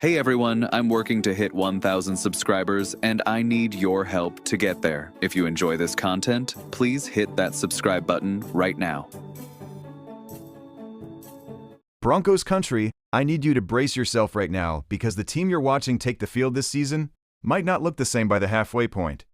Hey everyone, I'm working to hit 1,000 subscribers and I need your help to get there. If you enjoy this content, please hit that subscribe button right now. Broncos country, I need you to brace yourself right now because the team you're watching take the field this season might not look the same by the halfway point.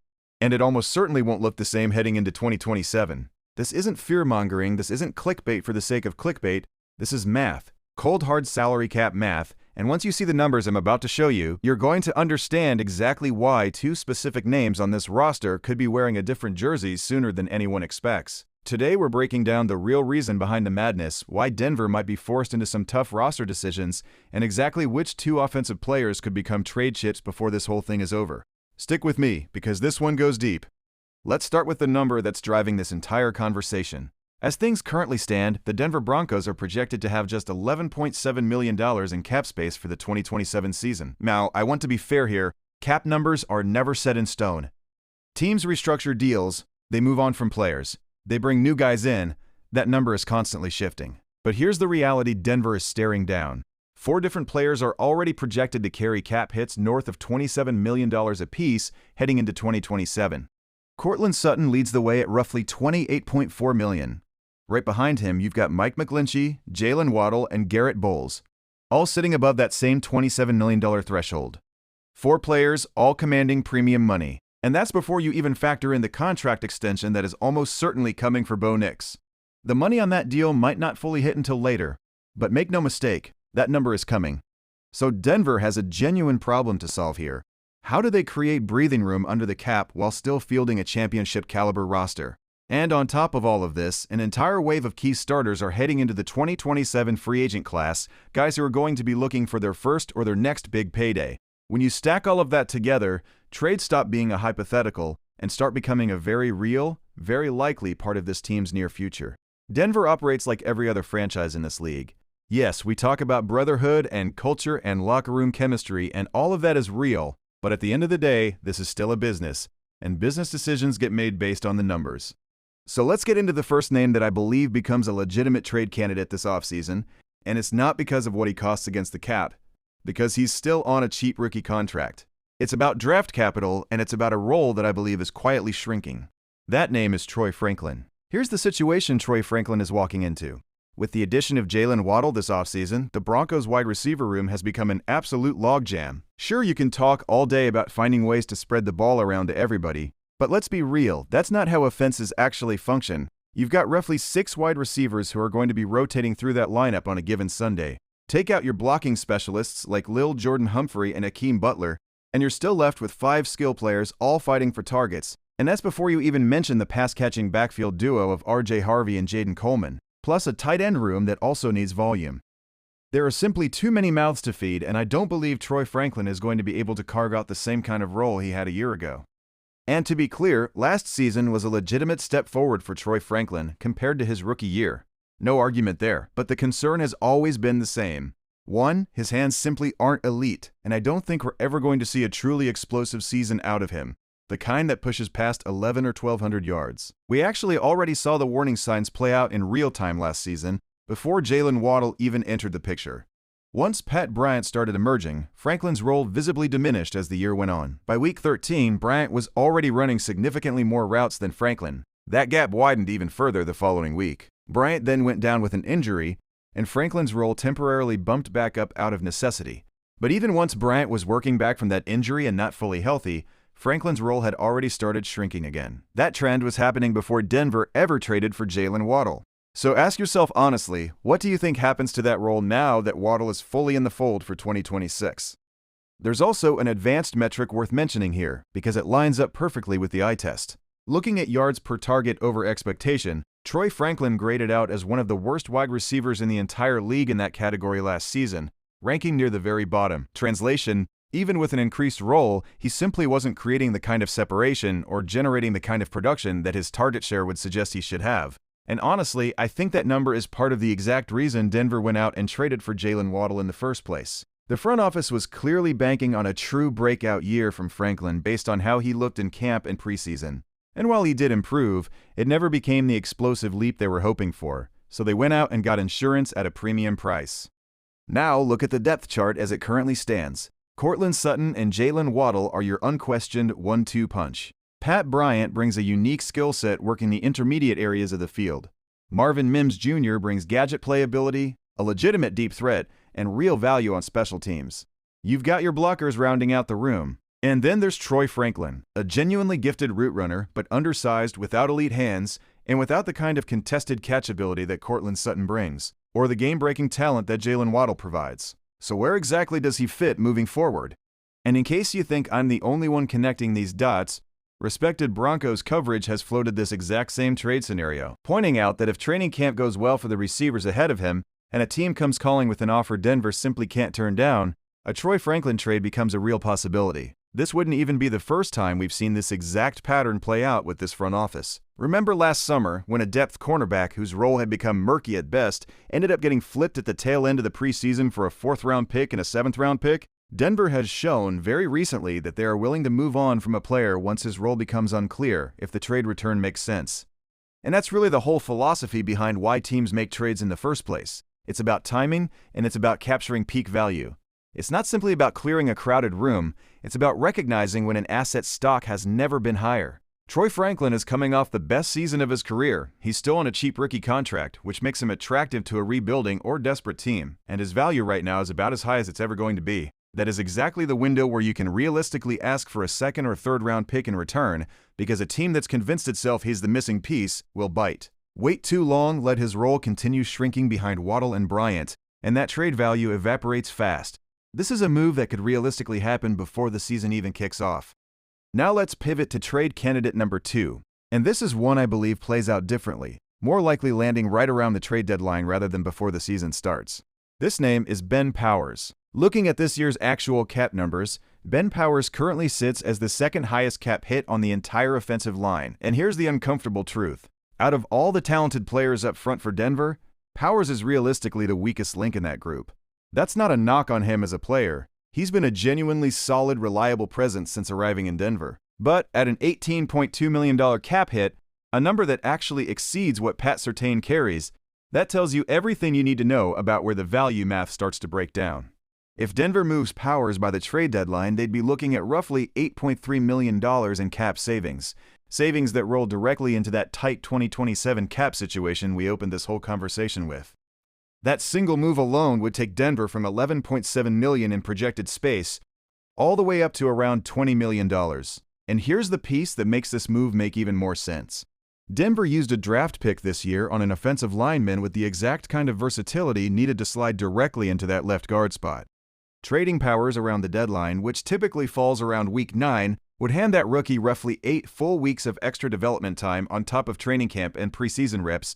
And it almost certainly won't look the same heading into 2027. This isn't fear-mongering, this isn't clickbait for the sake of clickbait, this is math. Cold hard salary cap math, and once you see the numbers I'm about to show you, you're going to understand exactly why two specific names on this roster could be wearing a different jersey sooner than anyone expects. Today we're breaking down the real reason behind the madness, why Denver might be forced into some tough roster decisions, and exactly which two offensive players could become trade chips before this whole thing is over. Stick with me, because this one goes deep. Let's start with the number that's driving this entire conversation. As things currently stand, the Denver Broncos are projected to have just $11.7 million in cap space for the 2027 season. Now, I want to be fair here, cap numbers are never set in stone. Teams restructure deals, they move on from players, they bring new guys in, that number is constantly shifting. But here's the reality Denver is staring down. 4 different players are already projected to carry cap hits north of $27 million apiece heading into 2027. Courtland Sutton leads the way at roughly $28.4 million. Right behind him, you've got Mike McGlinchey, Jaylen Waddle, and Garrett Bowles, all sitting above that same $27 million threshold. 4 players, all commanding premium money. And that's before you even factor in the contract extension that is almost certainly coming for Bo Nix. The money on that deal might not fully hit until later, but make no mistake, that number is coming. So Denver has a genuine problem to solve here. How do they create breathing room under the cap while still fielding a championship-caliber roster? And on top of all of this, an entire wave of key starters are heading into the 2027 free agent class, guys who are going to be looking for their first or their next big payday. When you stack all of that together, trades stop being a hypothetical and start becoming a very real, very likely part of this team's near future. Denver operates like every other franchise in this league. Yes, we talk about brotherhood and culture and locker room chemistry, and all of that is real, but at the end of the day, this is still a business, and business decisions get made based on the numbers. So let's get into the first name that I believe becomes a legitimate trade candidate this offseason, and it's not because of what he costs against the cap, because he's still on a cheap rookie contract. It's about draft capital, and it's about a role that I believe is quietly shrinking. That name is Troy Franklin. Here's the situation Troy Franklin is walking into. With the addition of Jaylen Waddle this offseason, the Broncos wide receiver room has become an absolute logjam. Sure, you can talk all day about finding ways to spread the ball around to everybody, but let's be real, that's not how offenses actually function. You've got roughly 6 wide receivers who are going to be rotating through that lineup on a given Sunday. Take out your blocking specialists like Lil Jordan Humphrey and Akeem Butler, and you're still left with 5 skill players all fighting for targets. And that's before you even mention the pass-catching backfield duo of RJ Harvey and Jaden Coleman, plus a tight end room that also needs volume. There are simply too many mouths to feed, and I don't believe Troy Franklin is going to be able to carve out the same kind of role he had a year ago. And to be clear, last season was a legitimate step forward for Troy Franklin compared to his rookie year. No argument there, but the concern has always been the same. 1, his hands simply aren't elite, and I don't think we're ever going to see a truly explosive season out of him, the kind that pushes past 11 or 1,200 yards. We actually already saw the warning signs play out in real time last season, before Jaylen Waddle even entered the picture. Once Pat Bryant started emerging, Franklin's role visibly diminished as the year went on. By week 13, Bryant was already running significantly more routes than Franklin. That gap widened even further the following week. Bryant then went down with an injury, and Franklin's role temporarily bumped back up out of necessity. But even once Bryant was working back from that injury and not fully healthy, Franklin's role had already started shrinking again. That trend was happening before Denver ever traded for Jaylen Waddle. So ask yourself honestly, what do you think happens to that role now that Waddle is fully in the fold for 2026? There's also an advanced metric worth mentioning here, because it lines up perfectly with the eye test. Looking at yards per target over expectation, Troy Franklin graded out as one of the worst wide receivers in the entire league in that category last season, ranking near the very bottom. Translation, even with an increased role, he simply wasn't creating the kind of separation or generating the kind of production that his target share would suggest he should have. And honestly, I think that number is part of the exact reason Denver went out and traded for Jaylen Waddle in the first place. The front office was clearly banking on a true breakout year from Franklin based on how he looked in camp and preseason. And while he did improve, it never became the explosive leap they were hoping for, so they went out and got insurance at a premium price. Now look at the depth chart as it currently stands. Courtland Sutton and Jaylen Waddle are your unquestioned 1-2 punch. Pat Bryant brings a unique skill set working the intermediate areas of the field. Marvin Mims Jr. brings gadget playability, a legitimate deep threat, and real value on special teams. You've got your blockers rounding out the room. And then there's Troy Franklin, a genuinely gifted route runner, but undersized, without elite hands, and without the kind of contested catch ability that Courtland Sutton brings, or the game-breaking talent that Jaylen Waddle provides. So where exactly does he fit moving forward? And in case you think I'm the only one connecting these dots, respected Broncos coverage has floated this exact same trade scenario, pointing out that if training camp goes well for the receivers ahead of him, and a team comes calling with an offer Denver simply can't turn down, a Troy Franklin trade becomes a real possibility. This wouldn't even be the first time we've seen this exact pattern play out with this front office. Remember last summer when a depth cornerback whose role had become murky at best ended up getting flipped at the tail end of the preseason for a 4th-round pick and a 7th-round pick? Denver has shown very recently that they are willing to move on from a player once his role becomes unclear if the trade return makes sense. And that's really the whole philosophy behind why teams make trades in the first place. It's about timing, and it's about capturing peak value. It's not simply about clearing a crowded room, it's about recognizing when an asset's stock has never been higher. Troy Franklin is coming off the best season of his career. He's still on a cheap rookie contract, which makes him attractive to a rebuilding or desperate team, and his value right now is about as high as it's ever going to be. That is exactly the window where you can realistically ask for a 2nd or 3rd round pick in return, because a team that's convinced itself he's the missing piece will bite. Wait too long, let his role continue shrinking behind Waddle and Bryant, and that trade value evaporates fast. This is a move that could realistically happen before the season even kicks off. Now let's pivot to trade candidate number 2. And this is one I believe plays out differently, more likely landing right around the trade deadline rather than before the season starts. This name is Ben Powers. Looking at this year's actual cap numbers, Ben Powers currently sits as the 2nd highest cap hit on the entire offensive line. And here's the uncomfortable truth. Out of all the talented players up front for Denver, Powers is realistically the weakest link in that group. That's not a knock on him as a player. He's been a genuinely solid, reliable presence since arriving in Denver. But at an $18.2 million cap hit, a number that actually exceeds what Pat Surtain carries, that tells you everything you need to know about where the value math starts to break down. If Denver moves Powers by the trade deadline, they'd be looking at roughly $8.3 million in cap savings that roll directly into that tight 2027 cap situation we opened this whole conversation with. That single move alone would take Denver from $11.7 million in projected space all the way up to around $20 million. And here's the piece that makes this move make even more sense. Denver used a draft pick this year on an offensive lineman with the exact kind of versatility needed to slide directly into that left guard spot. Trading Powers around the deadline, which typically falls around week 9, would hand that rookie roughly 8 full weeks of extra development time on top of training camp and preseason reps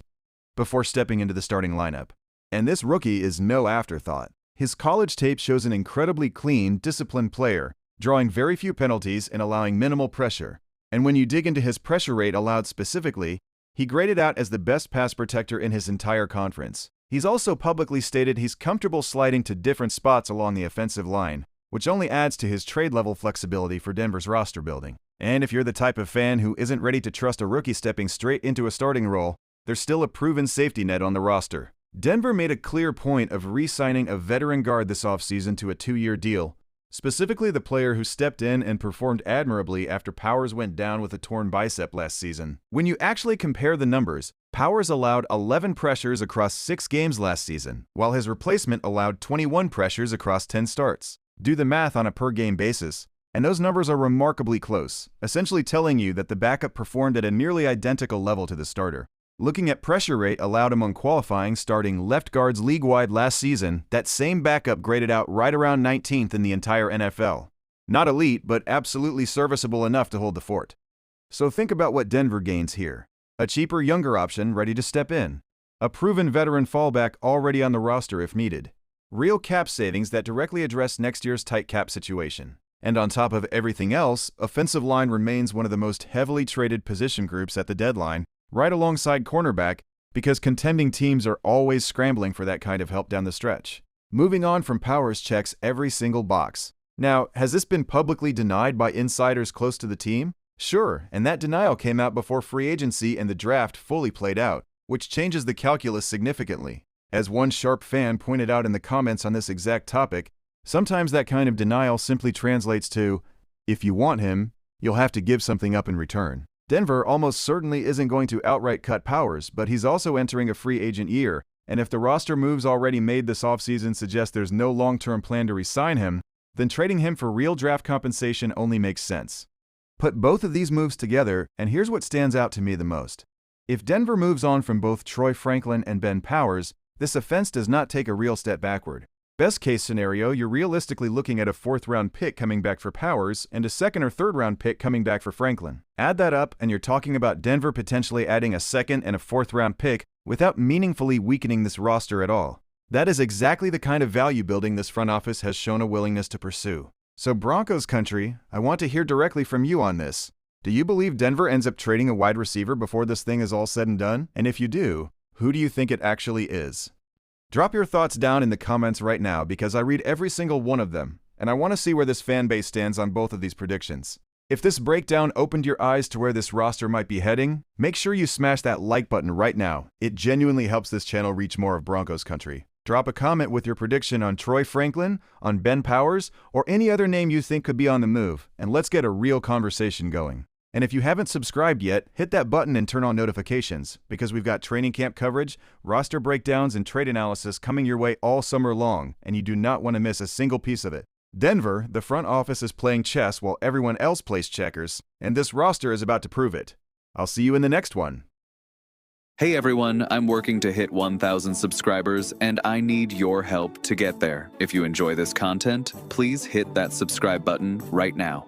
before stepping into the starting lineup. And this rookie is no afterthought. His college tape shows an incredibly clean, disciplined player, drawing very few penalties and allowing minimal pressure. And when you dig into his pressure rate allowed specifically, he graded out as the best pass protector in his entire conference. He's also publicly stated he's comfortable sliding to different spots along the offensive line, which only adds to his trade-level flexibility for Denver's roster building. And if you're the type of fan who isn't ready to trust a rookie stepping straight into a starting role, there's still a proven safety net on the roster. Denver made a clear point of re-signing a veteran guard this offseason to a 2-year deal, specifically the player who stepped in and performed admirably after Powers went down with a torn bicep last season. When you actually compare the numbers, Powers allowed 11 pressures across 6 games last season, while his replacement allowed 21 pressures across 10 starts. Do the math on a per-game basis, and those numbers are remarkably close, essentially telling you that the backup performed at a nearly identical level to the starter. Looking at pressure rate allowed among qualifying starting left guards league-wide last season, that same backup graded out right around 19th in the entire NFL. Not elite, but absolutely serviceable enough to hold the fort. So think about what Denver gains here. A cheaper, younger option ready to step in. A proven veteran fallback already on the roster if needed. Real cap savings that directly address next year's tight cap situation. And on top of everything else, offensive line remains one of the most heavily traded position groups at the deadline, right alongside cornerback, because contending teams are always scrambling for that kind of help down the stretch. Moving on from Powers checks every single box. Now, has this been publicly denied by insiders close to the team? Sure, and that denial came out before free agency and the draft fully played out, which changes the calculus significantly. As one sharp fan pointed out in the comments on this exact topic, sometimes that kind of denial simply translates to, if you want him, you'll have to give something up in return. Denver almost certainly isn't going to outright cut Powers, but he's also entering a free agent year, and if the roster moves already made this offseason suggest there's no long-term plan to re-sign him, then trading him for real draft compensation only makes sense. Put both of these moves together, and here's what stands out to me the most. If Denver moves on from both Troy Franklin and Ben Powers, this offense does not take a real step backward. Best case scenario, you're realistically looking at a 4th-round pick coming back for Powers and a 2nd or 3rd-round pick coming back for Franklin. Add that up, and you're talking about Denver potentially adding a 2nd and a 4th-round pick without meaningfully weakening this roster at all. That is exactly the kind of value building this front office has shown a willingness to pursue. So Broncos country, I want to hear directly from you on this. Do you believe Denver ends up trading a wide receiver before this thing is all said and done? And if you do, who do you think it actually is? Drop your thoughts down in the comments right now because I read every single one of them, and I want to see where this fan base stands on both of these predictions. If this breakdown opened your eyes to where this roster might be heading, make sure you smash that like button right now. It genuinely helps this channel reach more of Broncos country. Drop a comment with your prediction on Troy Franklin, on Ben Powers, or any other name you think could be on the move, and let's get a real conversation going. And if you haven't subscribed yet, hit that button and turn on notifications, because we've got training camp coverage, roster breakdowns, and trade analysis coming your way all summer long, and you do not want to miss a single piece of it. Denver, the front office is playing chess while everyone else plays checkers, and this roster is about to prove it. I'll see you in the next one. Hey everyone, I'm working to hit 1,000 subscribers, and I need your help to get there. If you enjoy this content, please hit that subscribe button right now.